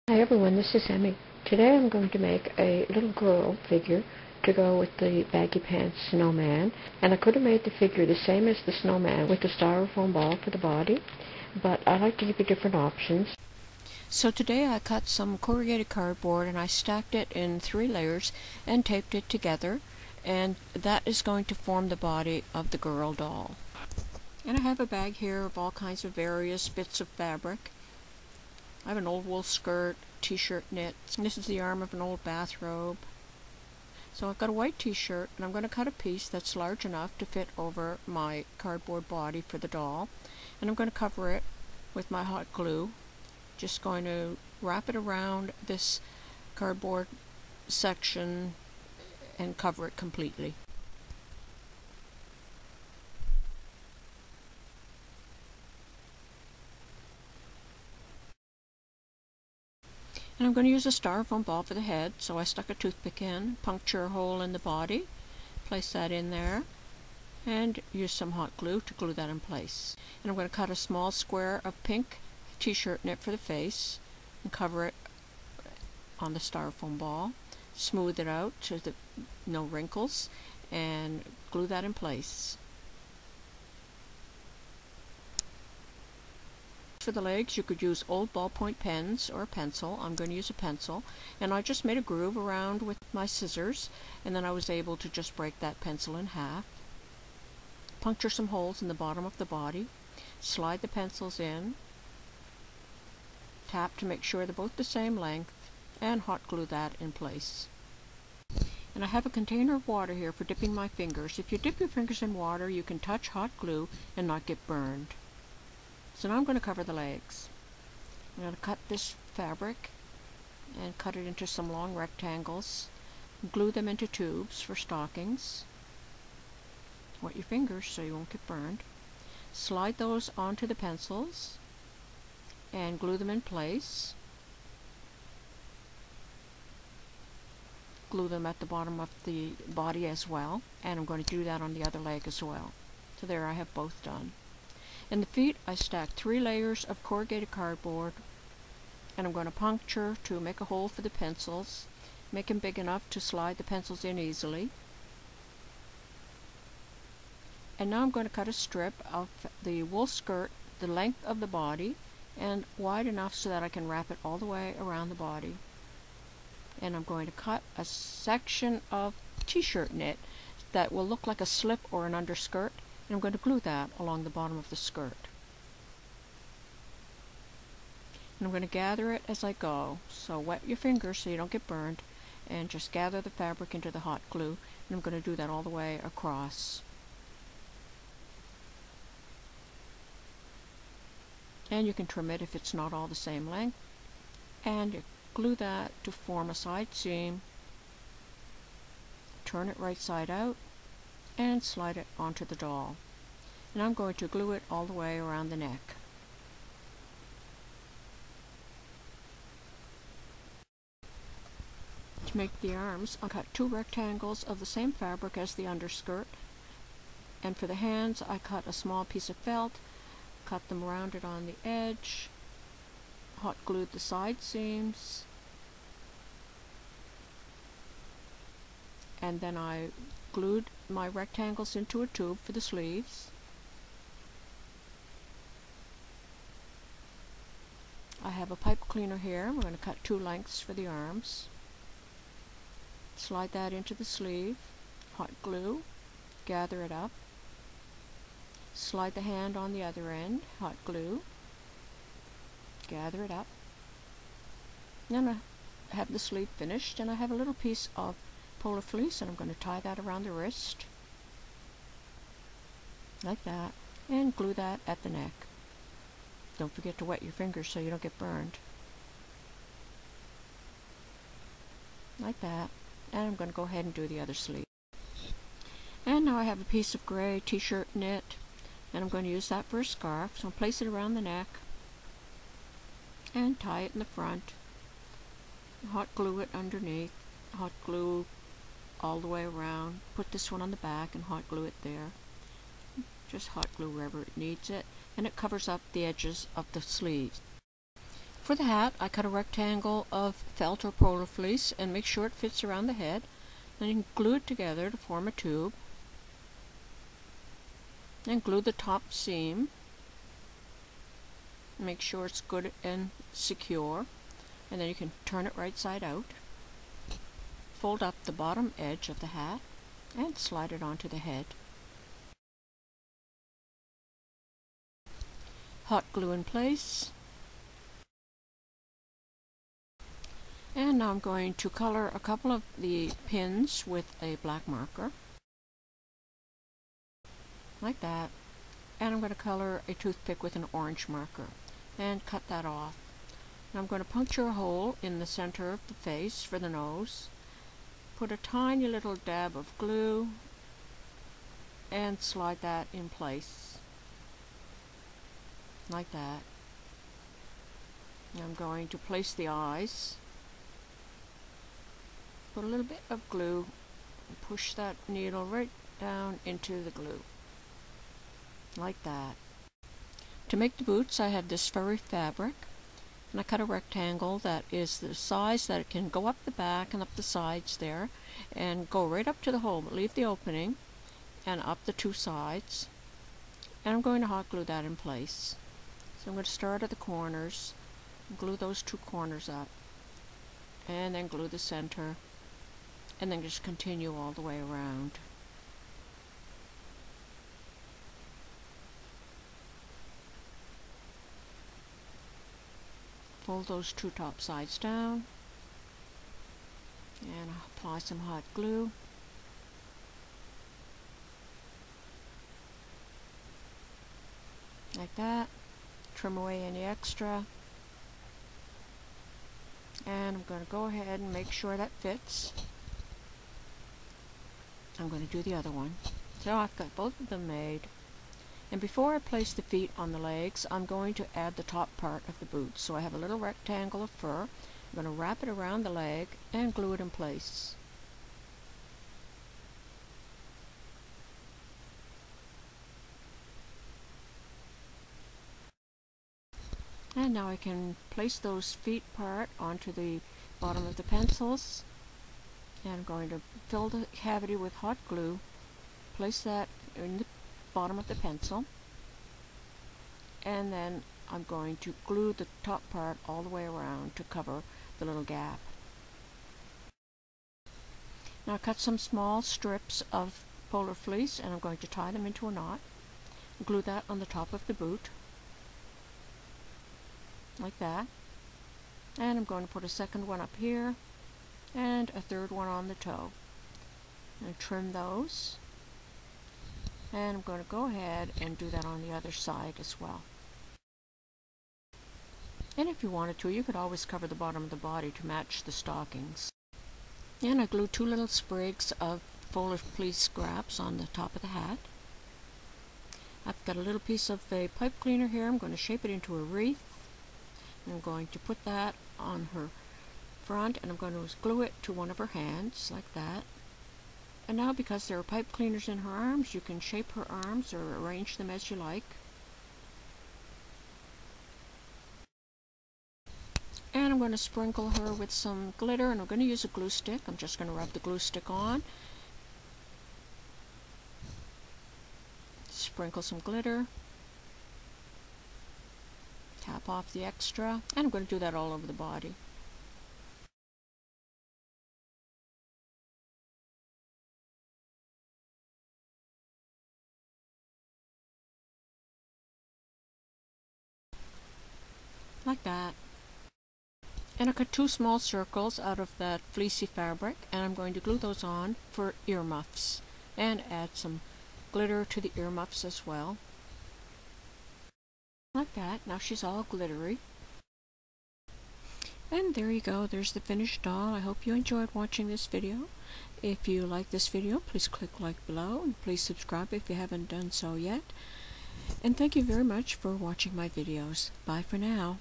Hi everyone, this is Emmy. Today I'm going to make a little girl figure to go with the baggy pants snowman. And I could have made the figure the same as the snowman with the styrofoam ball for the body, but I like to give you different options. So today I cut some corrugated cardboard and I stacked it in 3 layers and taped it together, and that is going to form the body of the girl doll. And I have a bag here of all kinds of various bits of fabric. I have an old wool skirt, t-shirt knit, and this is the arm of an old bathrobe. So I've got a white t-shirt, and I'm going to cut a piece that's large enough to fit over my cardboard body for the doll. And I'm going to cover it with my hot glue. Just going to wrap it around this cardboard section and cover it completely. And I'm going to use a styrofoam ball for the head, so I stuck a toothpick in, puncture a hole in the body, place that in there, and use some hot glue to glue that in place. And I'm going to cut a small square of pink t-shirt knit for the face, and cover it on the styrofoam ball, smooth it out so that no wrinkles, and glue that in place. For the legs, you could use old ballpoint pens or a pencil. I'm going to use a pencil, and I just made a groove around with my scissors, and then I was able to just break that pencil in half. Puncture some holes in the bottom of the body, slide the pencils in, tap to make sure they're both the same length, and hot glue that in place. And I have a container of water here for dipping my fingers. If you dip your fingers in water, you can touch hot glue and not get burned. So now I'm going to cover the legs. I'm going to cut this fabric and cut it into some long rectangles. Glue them into tubes for stockings. Wet your fingers so you won't get burned. Slide those onto the pencils and glue them in place. Glue them at the bottom of the body as well, and I'm going to do that on the other leg as well. So there, I have both done. In the feet, I stacked 3 layers of corrugated cardboard, and I'm going to puncture to make a hole for the pencils, make them big enough to slide the pencils in easily. And now I'm going to cut a strip of the wool skirt the length of the body and wide enough so that I can wrap it all the way around the body. And I'm going to cut a section of t-shirt knit that will look like a slip or an underskirt, and I'm going to glue that along the bottom of the skirt. And I'm going to gather it as I go, so wet your fingers so you don't get burned, and just gather the fabric into the hot glue, and I'm going to do that all the way across. And you can trim it if it's not all the same length, and you glue that to form a side seam, turn it right side out, and slide it onto the doll. And I'm going to glue it all the way around the neck. To make the arms, I cut 2 rectangles of the same fabric as the underskirt, and for the hands I cut a small piece of felt, cut them rounded on the edge, hot glued the side seams, and then I glued my rectangles into a tube for the sleeves. I have a pipe cleaner here. We're going to cut 2 lengths for the arms. Slide that into the sleeve, hot glue, gather it up, slide the hand on the other end, hot glue, gather it up. Then I have the sleeve finished, and I have a little piece of polar fleece, and I'm going to tie that around the wrist like that, and glue that at the neck. Don't forget to wet your fingers so you don't get burned. Like that. And I'm going to go ahead and do the other sleeve. And now I have a piece of gray t-shirt knit, and I'm going to use that for a scarf, so I'll place it around the neck and tie it in the front. Hot glue it underneath, hot glue all the way around. Put this one on the back and hot glue it there. Just hot glue wherever it needs it, and it covers up the edges of the sleeves. For the hat, I cut a rectangle of felt or polar fleece and make sure it fits around the head. Then you can glue it together to form a tube. And glue the top seam. Make sure it's good and secure. And then you can turn it right side out. Fold up the bottom edge of the hat and slide it onto the head. Hot glue in place. And now I'm going to color a couple of the pins with a black marker. Like that. And I'm going to color a toothpick with an orange marker. And cut that off. Now I'm going to puncture a hole in the center of the face for the nose. Put a tiny little dab of glue. And slide that in place. Like that. Now I'm going to place the eyes. Put a little bit of glue and push that needle right down into the glue. Like that. To make the boots, I have this furry fabric, and I cut a rectangle that is the size that it can go up the back and up the sides there, and go right up to the hole, but leave the opening, and up the two sides. And I'm going to hot glue that in place. So I'm going to start at the corners, and glue those two corners up, and then glue the center, and then just continue all the way around. Fold those two top sides down, and apply some hot glue. Like that. Trim away any extra. And I'm going to go ahead and make sure that fits. I'm going to do the other one. So I've got both of them made. And before I place the feet on the legs, I'm going to add the top part of the boot. So I have a little rectangle of fur. I'm going to wrap it around the leg and glue it in place. And now I can place those feet part onto the bottom of the pencils. And I'm going to fill the cavity with hot glue. Place that in the bottom of the pencil. And then I'm going to glue the top part all the way around to cover the little gap. Now cut some small strips of polar fleece and I'm going to tie them into a knot. Glue that on the top of the boot. Like that. And I'm going to put a second one up here and a third one on the toe. And trim those. And I'm going to go ahead and do that on the other side as well. And if you wanted to, you could always cover the bottom of the body to match the stockings. And I glued two little sprigs of polar fleece scraps on the top of the hat. I've got a little piece of a pipe cleaner here. I'm going to shape it into a wreath. I'm going to put that on her front and I'm going to glue it to one of her hands like that. And now because there are pipe cleaners in her arms, you can shape her arms or arrange them as you like. And I'm going to sprinkle her with some glitter and I'm going to use a glue stick. I'm just going to rub the glue stick on. Sprinkle some glitter. Tap off the extra, and I'm going to do that all over the body. Like that. And I cut two small circles out of that fleecy fabric, and I'm going to glue those on for earmuffs, and add some glitter to the earmuffs as well. Like that. Now she's all glittery. And there you go. There's the finished doll. I hope you enjoyed watching this video. If you like this video, please click like below and please subscribe if you haven't done so yet. And thank you very much for watching my videos. Bye for now.